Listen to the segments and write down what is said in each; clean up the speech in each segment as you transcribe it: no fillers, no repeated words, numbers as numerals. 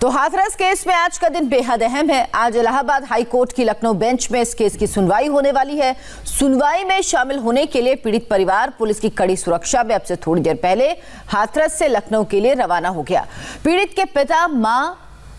तो हाथरस केस में आज का दिन बेहद अहम है। आज इलाहाबाद हाई कोर्ट की लखनऊ बेंच में इस केस की सुनवाई होने वाली है। सुनवाई में शामिल होने के लिए पीड़ित परिवार पुलिस की कड़ी सुरक्षा में अब से थोड़ी देर पहले हाथरस से लखनऊ के लिए रवाना हो गया। पीड़ित के पिता, मां,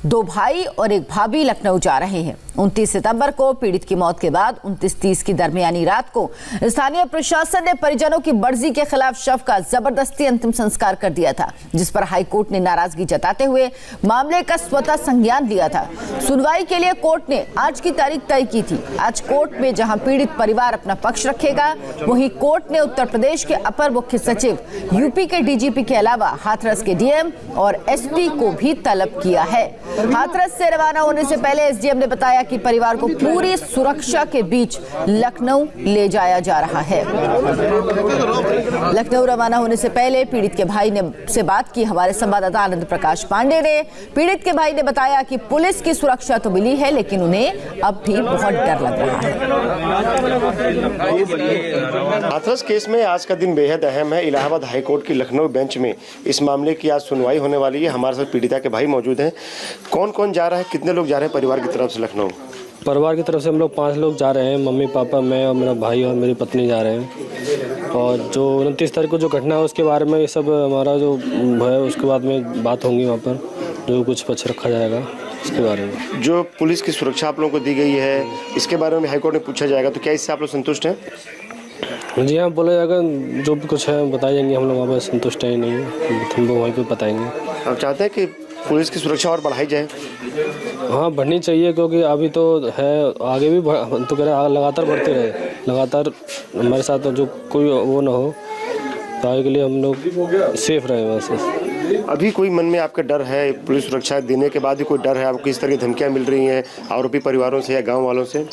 2 भाई और 1 भाभी लखनऊ जा रहे हैं। 29 सितंबर को पीड़ित की मौत के बाद 29-30 की दरमियानी रात को स्थानीय प्रशासन ने परिजनों की मर्जी के खिलाफ शव का जबरदस्ती अंतिम संस्कार कर दिया था, जिस पर हाईकोर्ट ने नाराजगी जताते हुए मामले का स्वतः संज्ञान लिया था। सुनवाई के लिए कोर्ट ने आज की तारीख तय की थी। आज कोर्ट में जहां पीड़ित परिवार अपना पक्ष रखेगा, वहीं कोर्ट ने उत्तर प्रदेश के अपर मुख्य सचिव, यूपी के डीजीपी के अलावा हाथरस के डीएम और एसपी को भी तलब किया है। हाथरस से रवाना होने से पहले एसडीएम ने बताया कि परिवार को पूरी सुरक्षा के बीच लखनऊ ले जाया जा रहा है। लखनऊ रवाना होने से पहले पीड़ित के भाई ने से बात की हमारे संवाददाता आनंद प्रकाश पांडे ने। पीड़ित के भाई ने बताया कि पुलिस की सुरक्षा तो मिली है, लेकिन उन्हें अब भी बहुत डर लग रहा है। हाथरस केस में आज का दिन बेहद अहम है। इलाहाबाद हाईकोर्ट की लखनऊ बेंच में इस मामले की आज सुनवाई होने वाली है। हमारे साथ पीड़िता के भाई मौजूद हैं। कौन कौन जा रहा है, कितने लोग जा रहे हैं परिवार की तरफ से लखनऊ? परिवार की तरफ से हम लोग 5 लोग जा रहे हैं। मम्मी, पापा, मैं और मेरा भाई और मेरी पत्नी जा रहे हैं। और जो 29 तारीख को जो घटना है उसके बारे में ये सब हमारा जो है उसके बाद में बात होंगी, वहाँ पर जो कुछ पक्ष रखा जाएगा इसके बारे में। जो पुलिस की सुरक्षा आप लोगों को दी गई है, इसके बारे में हाईकोर्ट में पूछा जाएगा, तो क्या इससे आप लोग संतुष्ट हैं? जी हाँ, बोला जाएगा। जो भी कुछ है बताई जाएंगे। हम लोग वहाँ पर संतुष्ट हैं नहीं, हम लोग वहीं पर बताएंगे। आप चाहते हैं कि पुलिस की सुरक्षा और बढ़ाई जाए? हाँ, बढ़नी चाहिए, क्योंकि अभी तो है, आगे भी तो कह रहे लगातार बढ़ते रहे, लगातार हमारे साथ जो कोई वो ना हो, तो आगे के लिए हम लोग सेफ रहे। वैसे अभी कोई मन में आपका डर है? पुलिस सुरक्षा देने के बाद भी कोई डर है आपको? किस तरह की धमकियाँ मिल रही हैं आरोपी परिवारों से या गाँव वालों से?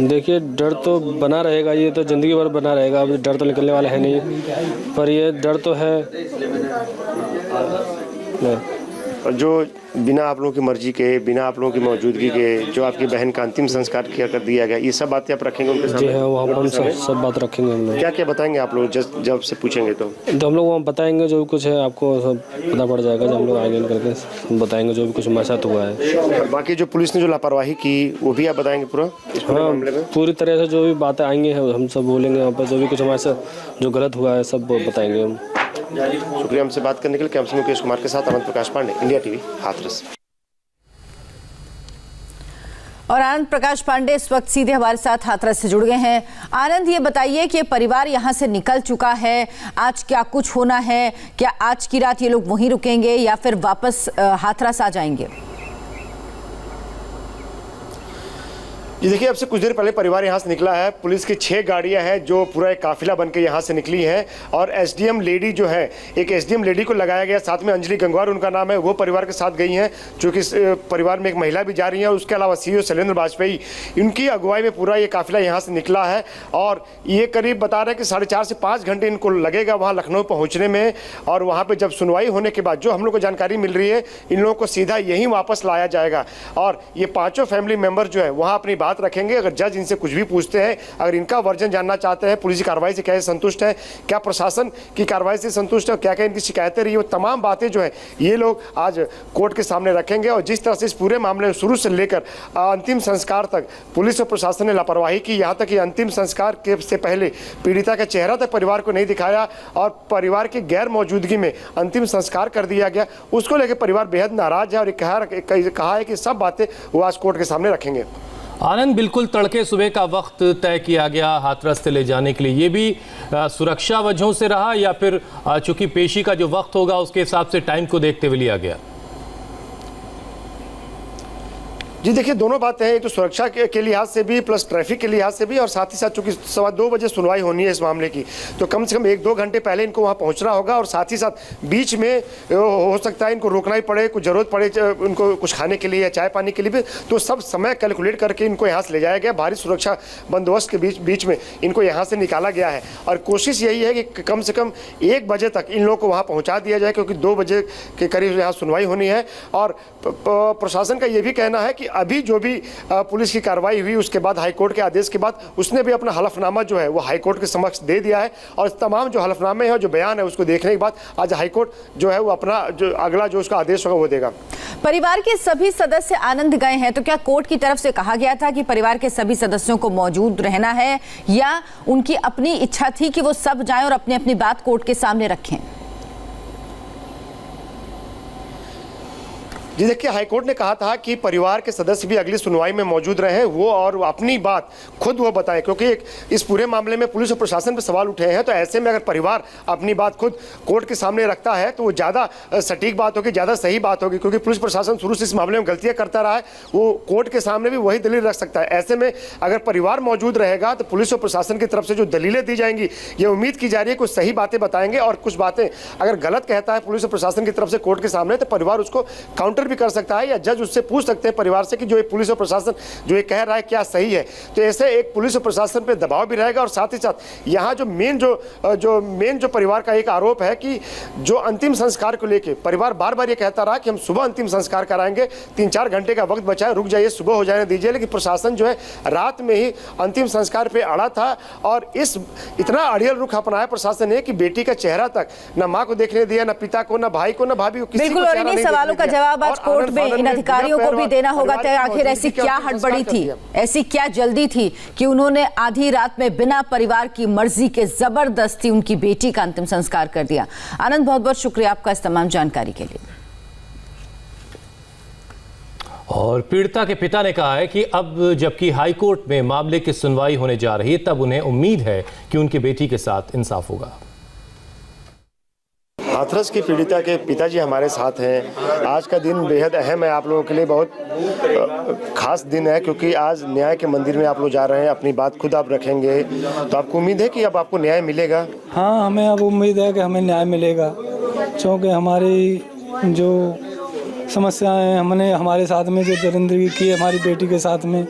देखिए, डर तो बना रहेगा, ये तो ज़िंदगी भर बना रहेगा। अभी डर तो निकलने वाला है नहीं, पर ये डर तो है। और जो बिना आप लोगों की मर्जी के, बिना आप लोगों की मौजूदगी के जो आपकी बहन का अंतिम संस्कार किया कर दिया गया, ये सब बातें आप रखेंगे उनके सामने? जी हाँ, वहाँ पर सब बात रखेंगे हम लोग। क्या क्या बताएंगे आप लोग जब से पूछेंगे? तो हम लोग वहाँ बताएंगे, जो भी कुछ है आपको सब पता पड़ जाएगा। जब हम लोग आएंगे करके बताएंगे जो भी कुछ हमारे साथ हुआ है। बाकी जो पुलिस ने जो लापरवाही की वो भी आप बताएंगे पूरा इस पूरे मामले में? पूरी तरह से जो भी बातें आएंगी हम सब बोलेंगे वहाँ पर। जो भी कुछ हमारे साथ जो गलत हुआ है सब बताएंगे हम। शुक्रिया हमसे बात करने के लिए। कैमरा मुकेश कुमार के साथ आनंद प्रकाश पांडे, इंडिया टीवी, हाथरस। और आनंद प्रकाश पांडे इस वक्त सीधे हमारे साथ हाथरस से जुड़ गए हैं। आनंद, ये बताइए कि परिवार यहाँ से निकल चुका है, आज क्या कुछ होना है? क्या आज की रात ये लोग वहीं रुकेंगे या फिर वापस हाथरस आ जाएंगे? ये देखिए, अब से कुछ देर पहले परिवार यहाँ से निकला है। पुलिस की 6 गाड़ियाँ हैं जो पूरा एक काफिला बनकर यहाँ से निकली हैं। और एसडीएम लेडी जो है, एक एसडीएम लेडी को लगाया गया, साथ में अंजलि गंगवार उनका नाम है, वो परिवार के साथ गई हैं। चूँकि परिवार में एक महिला भी जा रही है। उसके अलावा सीओ शैलेंद्र वाजपेयी, इनकी अगुवाई में पूरा ये काफिला यहाँ से निकला है। और ये करीब बता रहे हैं कि 4.5 से 5 घंटे इनको लगेगा वहाँ लखनऊ पहुँचने में। और वहाँ पर जब सुनवाई होने के बाद जो हम लोग को जानकारी मिल रही है, इन लोगों को सीधा यहीं वापस लाया जाएगा। और ये 5 फैमिली मेम्बर जो है वहाँ अपनी बात रखेंगे। अगर जज इनसे कुछ भी पूछते हैं, अगर इनका वर्जन जानना चाहते हैं, पुलिस की कार्रवाई से कैसे संतुष्ट है, क्या प्रशासन की कार्रवाई से संतुष्ट है, क्या क्या इनकी शिकायतें रही, वो तमाम बातें जो है ये लोग आज कोर्ट के सामने रखेंगे। और जिस तरह से इस पूरे मामले में शुरू से लेकर अंतिम संस्कार तक पुलिस और प्रशासन ने लापरवाही की, यहाँ तक कि अंतिम संस्कार के से पहले पीड़िता का चेहरा तक परिवार को नहीं दिखाया और परिवार की गैर मौजूदगी में अंतिम संस्कार कर दिया गया, उसको लेकर परिवार बेहद नाराज है। और कहा है कि सब बातें वो आज कोर्ट के सामने रखेंगे। आनंद, बिल्कुल तड़के सुबह का वक्त तय किया गया हाथरस से ले जाने के लिए। ये भी सुरक्षा वजहों से रहा या फिर चूंकि पेशी का जो वक्त होगा उसके हिसाब से टाइम को देखते हुए लिया गया? जी देखिए, दोनों बातें हैं। एक तो सुरक्षा के लिहाज से भी, प्लस ट्रैफिक के लिहाज से भी, और साथ ही साथ चूंकि 2:15 बजे सुनवाई होनी है इस मामले की, तो कम से कम 1-2 घंटे पहले इनको वहाँ पहुँचना होगा। और साथ ही साथ बीच में हो सकता है इनको रोकना ही पड़े, कुछ ज़रूरत पड़े उनको कुछ खाने के लिए या चाय पानी के लिए भी, तो सब समय कैलकुलेट करके इनको यहाँ से ले जाया गया। भारी सुरक्षा बंदोबस्त के बीच में इनको यहाँ से निकाला गया है। और कोशिश यही है कि कम से कम 1 बजे तक इन लोगों को वहाँ पहुँचा दिया जाए, क्योंकि 2 बजे के करीब यहाँ सुनवाई होनी है। और प्रशासन का ये भी कहना है कि अभी जो भी पुलिस की कार्रवाई हुई उसके बाद हाईकोर्ट के आदेश के बाद उसने भी अपना हलफनामा जो है वो हाईकोर्ट के समक्ष दे दिया है और तमाम जो हलफनामे हैं जो बयान है उसको देखने के बाद आज हाईकोर्ट जो है वो अपना जो अगला जो उसका आदेश होगा वो देगा। परिवार के सभी सदस्य आनंद गए हैं, तो क्या कोर्ट की तरफ से कहा गया था कि परिवार के सभी सदस्यों को मौजूद रहना है या उनकी अपनी इच्छा थी कि वो सब जाएं और अपनी अपनी बात कोर्ट के सामने रखें? जी देखिए, हाईकोर्ट ने कहा था कि परिवार के सदस्य भी अगली सुनवाई में मौजूद रहे वो और अपनी बात खुद वो बताएं, क्योंकि इस पूरे मामले में पुलिस और प्रशासन पर सवाल उठे हैं। तो ऐसे में अगर परिवार अपनी बात खुद कोर्ट के सामने रखता है तो वो ज़्यादा सटीक बात होगी, ज़्यादा सही बात होगी, क्योंकि पुलिस प्रशासन शुरू से इस मामले में गलतियाँ करता रहा है, वो कोर्ट के सामने भी वही दलील रख सकता है। ऐसे में अगर परिवार मौजूद रहेगा तो पुलिस और प्रशासन की तरफ से जो दलीलें दी जाएंगी ये उम्मीद की जा रही है कुछ सही बातें बताएंगे और कुछ बातें अगर गलत कहता है पुलिस और प्रशासन की तरफ से कोर्ट के सामने तो परिवार उसको काउंटर भी कर सकता है या जज उससे पूछ सकते हैं परिवार से कि जो ये पुलिस और प्रशासन जो ये कह रहा है क्या सही है। तो ऐसे एक पुलिस और प्रशासन पे दबाव भी रहेगा और साथ ही साथ यहाँ जो मेन जो परिवार का एक आरोप है कि जो अंतिम संस्कार को लेके परिवार बार बार ये कहता रहा कि हम सुबह अंतिम संस्कार कराएंगे, 3-4 घंटे का वक्त बचा है, रुक जाइए, सुबह हो जाने दीजिए, लेकिन प्रशासन जो है रात में ही अंतिम संस्कार पे अड़ा था और इस इतना अड़ियल रुख अपनाया प्रशासन ने कि बेटी का चेहरा तक न माँ को देखने दिया, न पिता को, न भाई को, न भाभी को, किसी बिल्कुल। को और इन्हीं सवालों का जवाब आज कोर्ट में इन अधिकारियों को भी देना होगा। तो आखिर ऐसी क्या हड़बड़ी थी, ऐसी क्या जल्दी थी कि उन्होंने आधी रात में बिना परिवार की मर्जी के जबरदस्ती उनकी बेटी का अंतिम संस्कार कर दिया? आनंद, बहुत बहुत शुक्रिया आपका इस तमाम जानकारी के लिए। और पीड़िता के पिता ने कहा है कि अब जबकि हाई कोर्ट में मामले की सुनवाई होने जा रही है तब उन्हें उम्मीद है कि उनकी बेटी के साथ इंसाफ होगा। हाथरस की पीड़िता के पिताजी हमारे साथ हैं। आज का दिन बेहद अहम है, आप लोगों के लिए बहुत खास दिन है क्योंकि आज न्याय के मंदिर में आप लोग जा रहे हैं, अपनी बात खुद आप रखेंगे, तो आपको उम्मीद है कि अब आपको न्याय मिलेगा? हाँ, हमें अब उम्मीद है कि हमें न्याय मिलेगा, क्योंकि हमारी जो समस्याएं हैं हमने हमारे साथ में जो दरिंदगी की है हमारी बेटी के साथ में,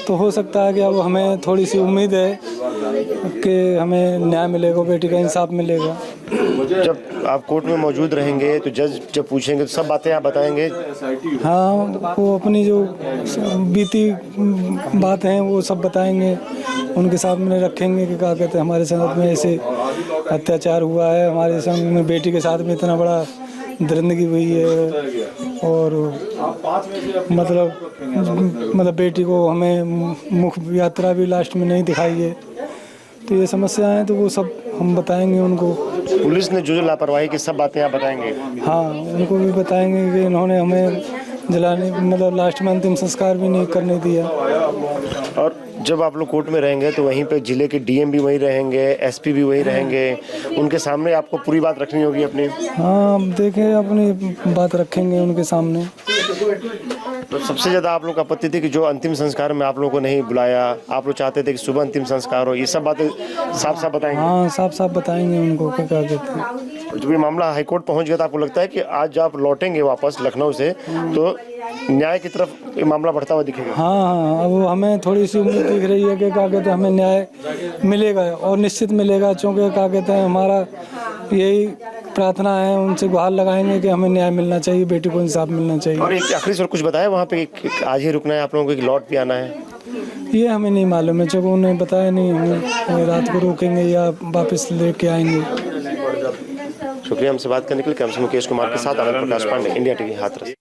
तो हो सकता है कि अब हमें थोड़ी सी उम्मीद है कि हमें न्याय मिलेगा, बेटी का इंसाफ मिलेगा। जब आप कोर्ट में मौजूद रहेंगे तो जज जब पूछेंगे तो सब बातें आप बताएंगे? हाँ, वो अपनी जो बीती बात हैं वो सब बताएंगे, उनके सामने रखेंगे कि क्या कहते हैं हमारे साथ में ऐसे अत्याचार हुआ है, हमारे संग में बेटी के साथ में इतना बड़ा दरिंदगी हुई है और मतलब बेटी को हमें मुख्य यात्रा भी लास्ट में नहीं दिखाई है, तो ये समस्याएं हैं, तो वो सब हम बताएंगे उनको। पुलिस ने जो लापरवाही की सब बातें आप बताएंगे? हाँ, उनको भी बताएंगे कि इन्होंने हमें जलाने मतलब लास्ट में अंतिम संस्कार भी नहीं करने दिया। और जब आप लोग कोर्ट में रहेंगे तो वहीं पे जिले के डीएम भी वहीं रहेंगे, एसपी भी वहीं रहेंगे, उनके सामने आपको पूरी बात रखनी होगी अपनी? हाँ, देखें अपनी बात रखेंगे उनके सामने। तो सबसे ज़्यादा आप लोग आपत्ति थी कि जो अंतिम संस्कार में आप लोगों को नहीं बुलाया, आप लोग चाहते थे कि सुबह अंतिम संस्कार हो, ये सब बातें साफ साफ बताएंगे? हाँ, साफ साफ बताएंगे उनको क्या कहते हैं। जब ये मामला हाईकोर्ट पहुंच गया तो आपको लगता है कि आज आप लौटेंगे वापस लखनऊ से तो न्याय की तरफ ये मामला बढ़ता हुआ दिखेगा? हाँ, अब हमें थोड़ी सी उम्मीद दिख रही है कि क्या कहते हैं हमें न्याय मिलेगा और निश्चित मिलेगा, क्योंकि क्या कहते हैं हमारा यही प्रार्थना है, उनसे गुहार लगाएंगे कि हमें न्याय मिलना चाहिए, बेटी को इंसाफ मिलना चाहिए। और एक आखिरी सवाल कुछ बताया वहाँ पे आज ही रुकना है आप लोगों को कि लौट भी आना है? ये हमें नहीं मालूम है, क्योंकि उन्हें बताया नहीं, हमें रात को रोकेंगे या वापस लेके आएंगे। शुक्रिया हमसे बात करने के लिए। कैमरा मुकेश कुमार के साथ आनंद प्रकाश पांडे, इंडिया टीवी, हाथरस।